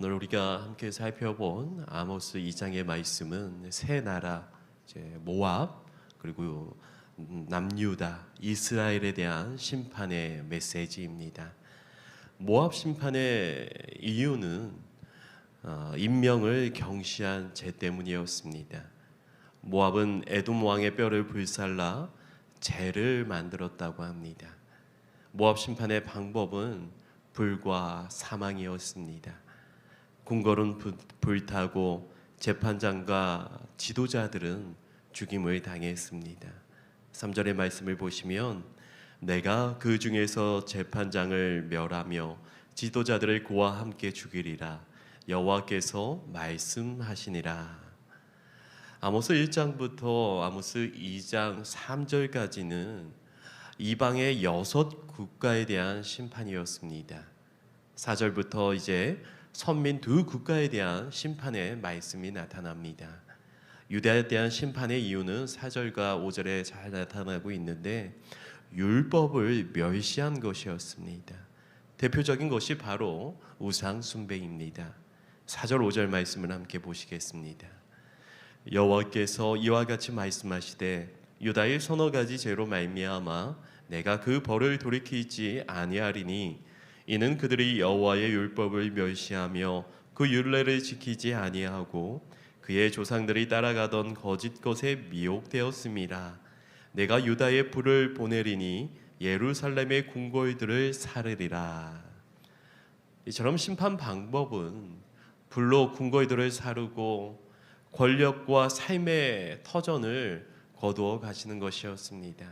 오늘 우리가 함께 살펴본 아모스 2장의 말씀은 세 나라, 모압 그리고 남유다, 이스라엘에 대한 심판의 메시지입니다. 모압 심판의 이유는 인명을 경시한 죄 때문이었습니다. 모압은 에돔 왕의 뼈를 불살라 죄를 만들었다고 합니다. 모압 심판의 방법은 불과 사망이었습니다. 궁궐은 불타고 재판장과 지도자들은 죽임을 당했습니다. 3절의 말씀을 보시면 내가 그 중에서 재판장을 멸하며 지도자들을 그와 함께 죽이리라 여호와께서 말씀하시니라. 아모스 1장부터 아모스 2장 3절까지는 이방의 6 국가에 대한 심판이었습니다. 4절부터 이제 선민 2 국가에 대한 심판의 말씀이 나타납니다. 유다에 대한 심판의 이유는 4절과 5절에 잘 나타나고 있는데 율법을 멸시한 것이었습니다. 대표적인 것이 바로 우상 숭배입니다. 4절 5절 말씀을 함께 보시겠습니다. 여호와께서 이와 같이 말씀하시되 유다의 서너 가지 죄로 말미암아 내가 그 벌을 돌이키지 아니하리니 이는 그들이 여호와의 율법을 멸시하며 그 율례를 지키지 아니하고 그의 조상들이 따라가던 거짓 것에 미혹되었음이라. 내가 유다의 불을 보내리니 예루살렘의 궁궐들을 사르리라. 이처럼 심판 방법은 불로 궁궐들을 사르고 권력과 삶의 터전을 거두어 가시는 것이었습니다.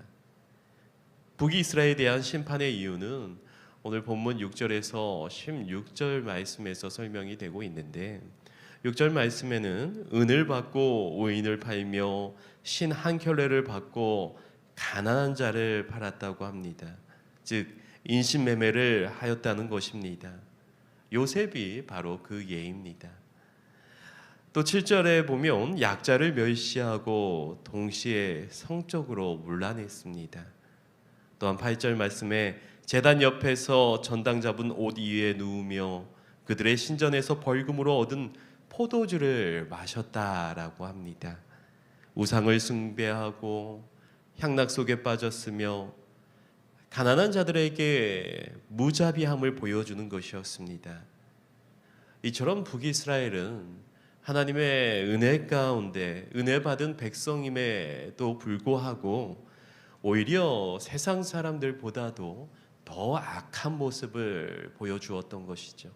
북이스라엘에 대한 심판의 이유는 오늘 본문 6절에서 16절 말씀에서 설명이 되고 있는데 6절 말씀에는 은을 받고 오인을 팔며 신 한 켤레를 받고 가난한 자를 팔았다고 합니다. 즉 인신매매를 하였다는 것입니다. 요셉이 바로 그 예입니다. 또 7절에 보면 약자를 멸시하고 동시에 성적으로 문란했습니다. 또한 8절 말씀에 제단 옆에서 전당 잡은 옷 위에 누우며 그들의 신전에서 벌금으로 얻은 포도주를 마셨다라고 합니다. 우상을 숭배하고 향락 속에 빠졌으며 가난한 자들에게 무자비함을 보여주는 것이었습니다. 이처럼 북이스라엘은 하나님의 은혜 가운데 은혜 받은 백성임에도 불구하고 오히려 세상 사람들보다도 더 악한 모습을 보여주었던 것이죠.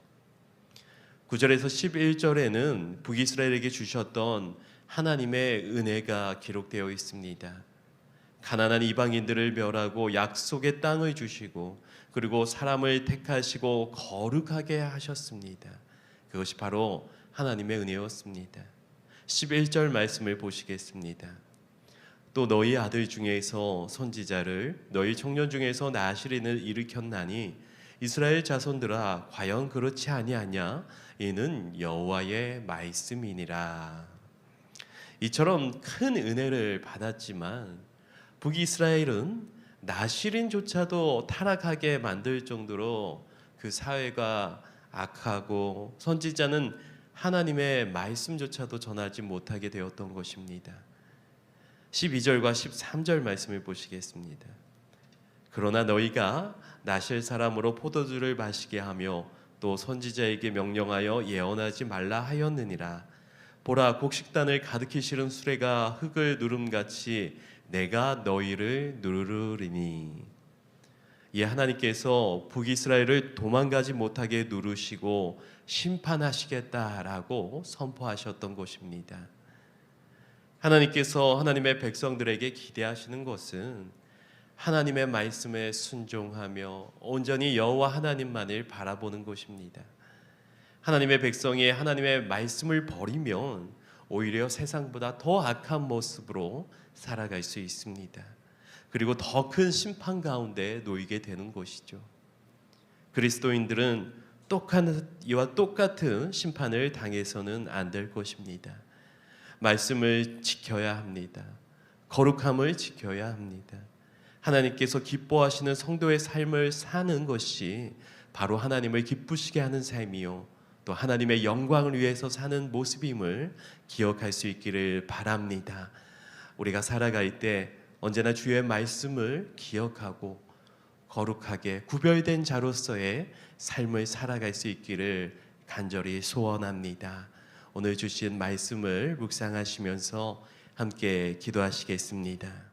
9절에서 11절에는 북이스라엘에게 주셨던 하나님의 은혜가 기록되어 있습니다. 가난한 이방인들을 멸하고 약속의 땅을 주시고 그리고 사람을 택하시고 거룩하게 하셨습니다. 그것이 바로 하나님의 은혜였습니다. 11절 말씀을 보시겠습니다. 또 너희 아들 중에서 선지자를 너희 청년 중에서 나시린을 일으켰나니 이스라엘 자손들아 과연 그렇지 아니하냐 이는 여호와의 말씀이니라. 이처럼 큰 은혜를 받았지만 북이스라엘은 나시린조차도 타락하게 만들 정도로 그 사회가 악하고 선지자는 하나님의 말씀조차도 전하지 못하게 되었던 것입니다. 12절과 13절 말씀을 보시겠습니다. 그러나 너희가 나실 사람으로 포도주를 마시게 하며 또 선지자에게 명령하여 예언하지 말라 하였느니라. 보라 곡식단을 가득히 실은 수레가 흙을 누름같이 내가 너희를 누르리니. 이 하나님께서 북이스라엘을 도망가지 못하게 누르시고 심판하시겠다라고 선포하셨던 것입니다. 하나님께서 하나님의 백성들에게 기대하시는 것은 하나님의 말씀에 순종하며 온전히 여호와 하나님만을 바라보는 것입니다. 하나님의 백성이 하나님의 말씀을 버리면 오히려 세상보다 더 악한 모습으로 살아갈 수 있습니다. 그리고 더 큰 심판 가운데 놓이게 되는 것이죠. 그리스도인들은 이와 똑같은 심판을 당해서는 안 될 것입니다. 말씀을 지켜야 합니다. 거룩함을 지켜야 합니다. 하나님께서 기뻐하시는 성도의 삶을 사는 것이 바로 하나님을 기쁘시게 하는 삶이요 또 하나님의 영광을 위해서 사는 모습임을 기억할 수 있기를 바랍니다. 우리가 살아갈 때 언제나 주의 말씀을 기억하고 거룩하게 구별된 자로서의 삶을 살아갈 수 있기를 간절히 소원합니다. 오늘 주신 말씀을 묵상하시면서 함께 기도하시겠습니다.